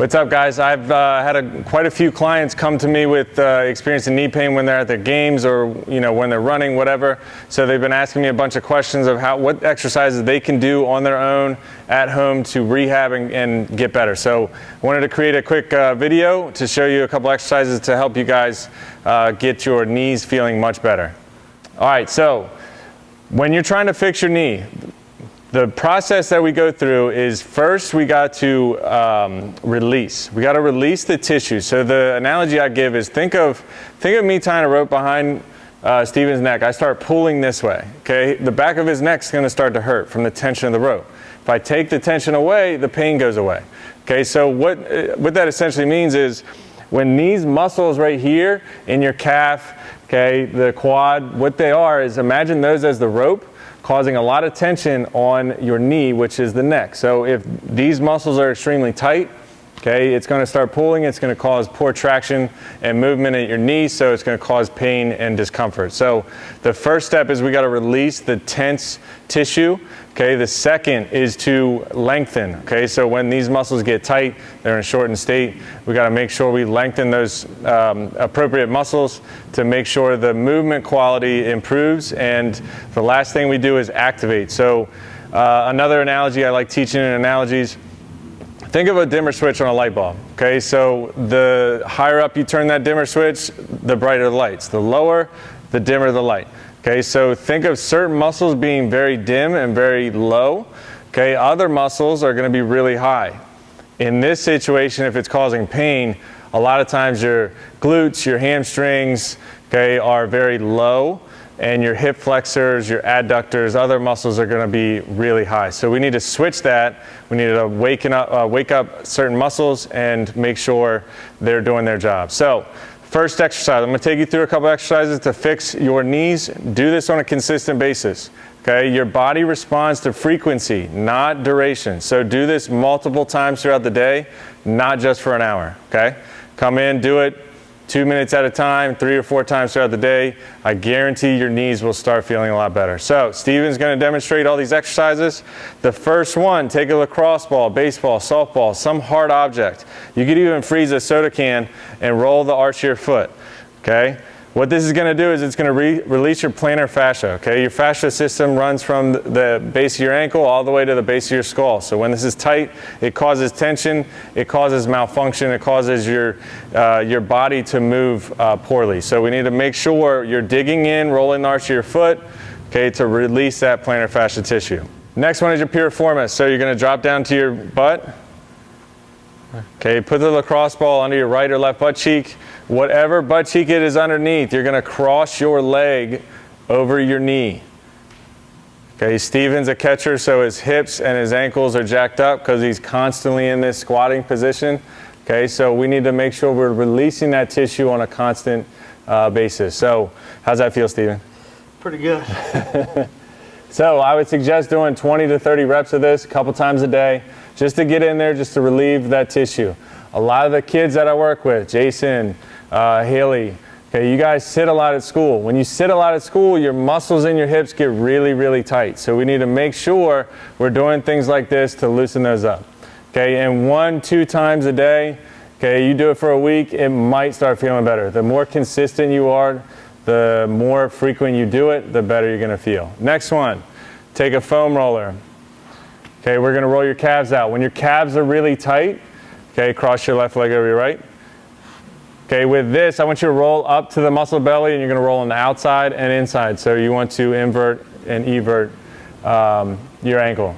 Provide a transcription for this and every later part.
What's up, guys? I've had quite a few clients come to me with experiencing knee pain when they're at their games or when they're running, whatever. So they've been asking me a bunch of questions of what exercises they can do on their own at home to rehab and get better. So I wanted to create a quick video to show you a couple exercises to help you guys get your knees feeling much better. All right, so when you're trying to fix your knee, the process that we go through is first we got to release. We got to release the tissue. So the analogy I give is think of me tying a rope behind Steven's neck. I start pulling this way. Okay, the back of his neck's going to start to hurt from the tension of the rope. If I take the tension away, the pain goes away. Okay, so what that essentially means is when these muscles right here in your calf, okay, the quad, what they are is imagine those as the rope, causing a lot of tension on your knee, which is the neck. So if these muscles are extremely tight, okay, it's going to start pulling, it's going to cause poor traction and movement at your knee, so it's going to cause pain and discomfort. So the first step is we got to release the tense tissue. Okay, the second is to lengthen. Okay, so when these muscles get tight, they're in a shortened state, we got to make sure we lengthen those appropriate muscles to make sure the movement quality improves. And the last thing we do is activate. So another analogy I like teaching in analogies, think of a dimmer switch on a light bulb. Okay, so the higher up you turn that dimmer switch, the brighter the lights. The lower, the dimmer the light. Okay, so think of certain muscles being very dim and very low. Okay, other muscles are going to be really high. In this situation, if it's causing pain, a lot of times your glutes, your hamstrings, okay, are very low, and your hip flexors, your adductors, other muscles are going to be really high. So we need to switch that. We need to wake up certain muscles and make sure they're doing their job. So first exercise, I'm going to take you through a couple exercises to fix your knees. Do this on a consistent basis. Okay, your body responds to frequency, not duration. So do this multiple times throughout the day, not just for an hour. Okay, come in, do it 2 minutes at a time, 3 or 4 times throughout the day. I guarantee your knees will start feeling a lot better. So Steven's going to demonstrate all these exercises. The first one, take a lacrosse ball, baseball, softball, some hard object. You could even freeze a soda can and roll the arch of your foot. Okay? What this is going to do is it's going to release your plantar fascia. Okay? Your fascia system runs from the base of your ankle all the way to the base of your skull. So when this is tight, it causes tension, it causes malfunction, it causes your body to move poorly. So we need to make sure you're digging in, rolling the arch of your foot, okay, to release that plantar fascia tissue. Next one is your piriformis. So you're going to drop down to your butt. Okay, put the lacrosse ball under your right or left butt cheek. Whatever butt cheek it is underneath, you're going to cross your leg over your knee. Okay, Steven's a catcher, so his hips and his ankles are jacked up because he's constantly in this squatting position. Okay, so we need to make sure we're releasing that tissue on a constant basis. So how's that feel, Steven? Pretty good. So I would suggest doing 20 to 30 reps of this a couple times a day, just to get in there, just to relieve that tissue. A lot of the kids that I work with, Jason, Haley, okay, you guys sit a lot at school. When you sit a lot at school, your muscles in your hips get really, really tight. So we need to make sure we're doing things like this to loosen those up. Okay, and 1-2 times a day, okay, you do it for a week, it might start feeling better. The more consistent you are, the more frequent you do it, the better you're going to feel. Next one, take a foam roller. Okay, we're going to roll your calves out. When your calves are really tight, okay, cross your left leg over your right. Okay, with this, I want you to roll up to the muscle belly, and you're going to roll on the outside and inside. So you want to invert and evert your ankle.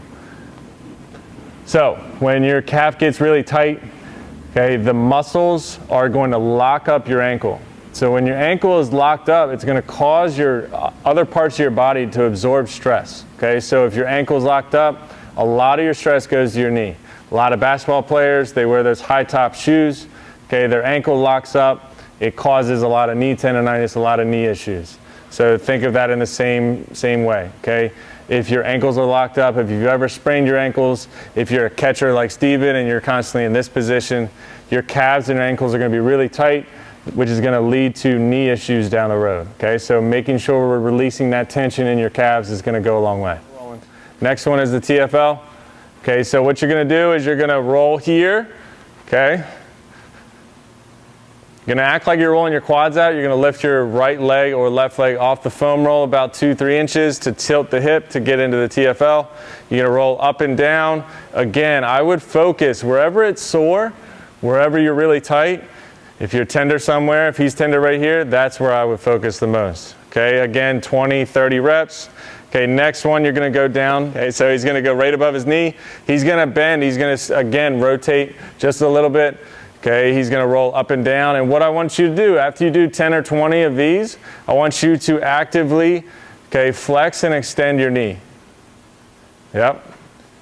So when your calf gets really tight, okay, the muscles are going to lock up your ankle. So when your ankle is locked up, it's going to cause your other parts of your body to absorb stress. Okay, so if your ankle is locked up, a lot of your stress goes to your knee. A lot of basketball players, they wear those high top shoes. Okay, their ankle locks up. It causes a lot of knee tendonitis, a lot of knee issues. So think of that in the same way. Okay, if your ankles are locked up, if you've ever sprained your ankles, if you're a catcher like Steven and you're constantly in this position, your calves and ankles are going to be really tight, which is going to lead to knee issues down the road. Okay, so making sure we're releasing that tension in your calves is going to go a long way. Next one is the TFL. Okay, so what you're going to do is you're going to roll here. okay? You're gonna act like you're rolling your quads out. You're gonna lift your right leg or left leg off the foam roll about 2-3 inches to tilt the hip to get into the TFL. You're gonna roll up and down. Again, I would focus wherever it's sore, wherever you're really tight. If you're tender somewhere, if he's tender right here, that's where I would focus the most. Okay, again, 20, 30 reps. Okay, next one, you're gonna go down. Okay, so he's gonna go right above his knee. He's gonna bend, he's gonna, again, rotate just a little bit. Okay, he's gonna roll up and down. And what I want you to do, after you do 10 or 20 of these, I want you to actively, okay, flex and extend your knee. Yep,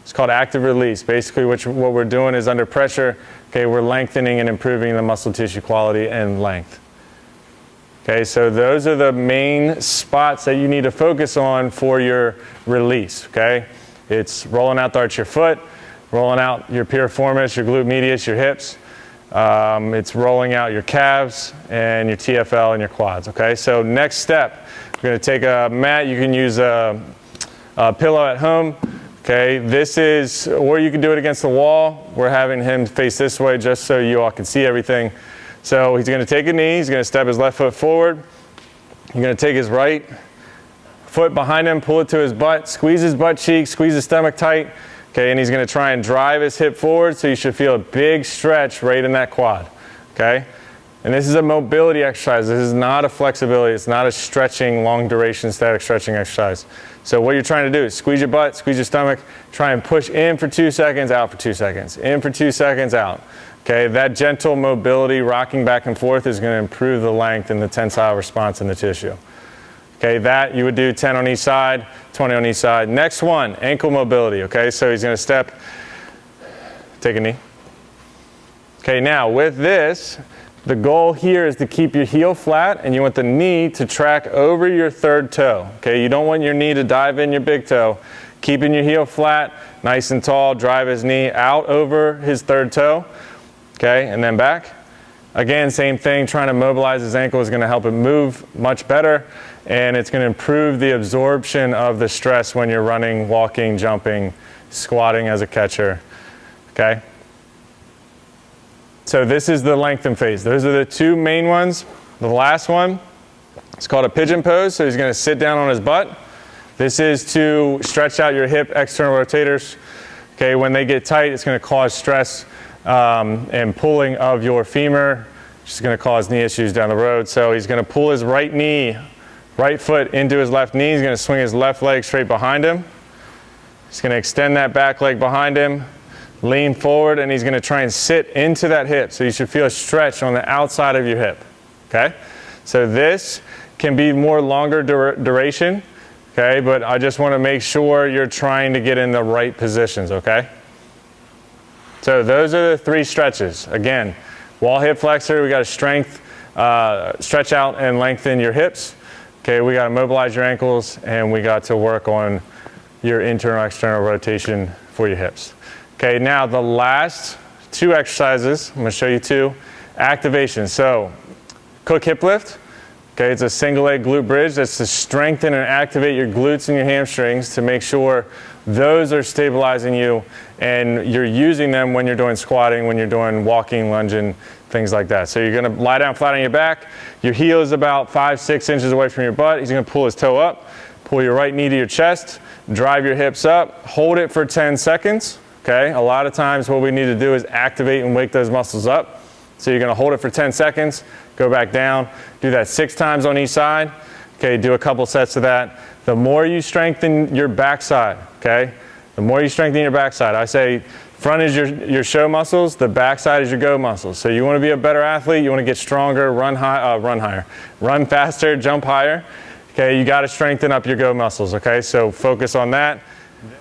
it's called active release. Basically what we're doing is under pressure, okay, we're lengthening and improving the muscle tissue quality and length. Okay, so those are the main spots that you need to focus on for your release, okay? It's rolling out the arch of your foot, rolling out your piriformis, your glute medius, your hips. It's rolling out your calves and your TFL and your quads, okay? So next step, we're gonna take a mat. You can use a pillow at home, okay? This is, or you can do it against the wall. We're having him face this way just so you all can see everything. So he's gonna take a knee, he's gonna step his left foot forward. You're gonna take his right foot behind him, pull it to his butt, squeeze his butt cheek, squeeze his stomach tight. Okay, and he's gonna try and drive his hip forward, so you should feel a big stretch right in that quad, okay? And this is a mobility exercise. This is not a flexibility. It's not a stretching, long duration static stretching exercise. So what you're trying to do is squeeze your butt, squeeze your stomach, try and push in for 2 seconds, out for 2 seconds, in for 2 seconds, out. Okay, that gentle mobility, rocking back and forth is gonna improve the length and the tensile response in the tissue. Okay, that you would do 10 on each side, 20 on each side. Next one, ankle mobility, okay? So he's gonna step, take a knee. Okay, now with this, the goal here is to keep your heel flat and you want the knee to track over your third toe, okay? You don't want your knee to dive in your big toe. Keeping your heel flat, nice and tall, drive his knee out over his third toe, okay? And then back. Again, same thing, trying to mobilize his ankle is gonna help it move much better. And it's going to improve the absorption of the stress when you're running, walking, jumping, squatting as a catcher, okay? So this is the lengthen phase. Those are the two main ones. The last one, it's called a pigeon pose. So he's going to sit down on his butt. This is to stretch out your hip external rotators. Okay, when they get tight, it's going to cause stress and pulling of your femur, which is going to cause knee issues down the road. So he's going to pull his right knee, right foot into his left knee. He's going to swing his left leg straight behind him. He's going to extend that back leg behind him, lean forward, and he's going to try and sit into that hip. So you should feel a stretch on the outside of your hip, okay? So this can be more longer duration, okay? But I just want to make sure you're trying to get in the right positions, okay? So those are the 3 stretches. Again, wall hip flexor, we got to strength, stretch out and lengthen your hips. Okay, we got to mobilize your ankles and we got to work on your internal external rotation for your hips. Okay, now the last 2 exercises, I'm going to show you 2. Activation. So, Cook hip lift. Okay, it's a single leg glute bridge. That's to strengthen and activate your glutes and your hamstrings to make sure those are stabilizing you and you're using them when you're doing squatting, when you're doing walking, lunging, things like that. So you're going to lie down flat on your back. Your heel is about 5-6 inches away from your butt. He's going to pull his toe up, pull your right knee to your chest, drive your hips up, hold it for 10 seconds. Okay, a lot of times what we need to do is activate and wake those muscles up. So you're going to hold it for 10 seconds, go back down, do that 6 times on each side. Okay, do a couple sets of that. The more you strengthen your backside, okay, the more you strengthen your backside. I say front is your show muscles, the backside is your go muscles. So you want to be a better athlete, you want to get stronger, run higher, run faster, jump higher. Okay, you got to strengthen up your go muscles, okay? So focus on that.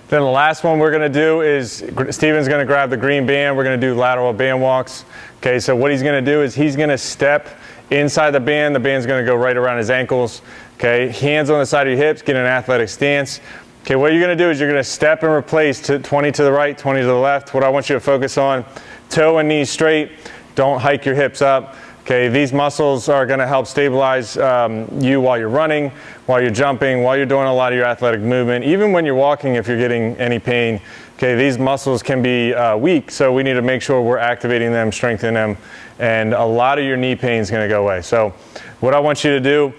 Then the last one we're going to do is, Steven's going to grab the green band. We're going to do lateral band walks. Okay, so what he's going to do is he's going to step inside the band. The band's going to go right around his ankles. Okay, hands on the side of your hips, get an athletic stance. Okay, what you're going to do is you're going to step and replace 20 to the right, 20 to the left. What I want you to focus on, toe and knees straight. Don't hike your hips up. Okay, these muscles are going to help stabilize you while you're running, while you're jumping, while you're doing a lot of your athletic movement. Even when you're walking, if you're getting any pain, Okay, these muscles can be weak, so we need to make sure we're activating them, strengthening them, and a lot of your knee pain is going to go away. So what I want you to do,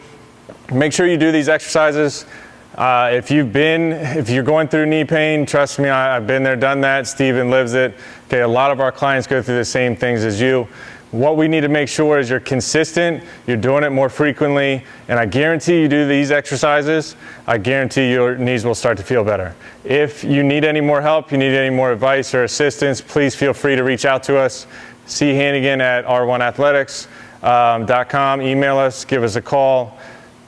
make sure you do these exercises. If you're going through knee pain, trust me, I've been there, done that. Steven lives it. Okay, a lot of our clients go through the same things as you. What we need to make sure is you're consistent, you're doing it more frequently, and I guarantee you do these exercises, I guarantee your knees will start to feel better. If you need any more help, you need any more advice or assistance, please feel free to reach out to us. C. Hannigan at r1athletics.com. Email us, give us a call.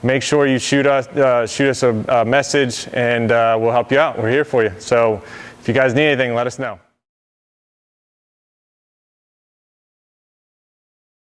Make sure you shoot us a message, and we'll help you out. We're here for you. So if you guys need anything, let us know.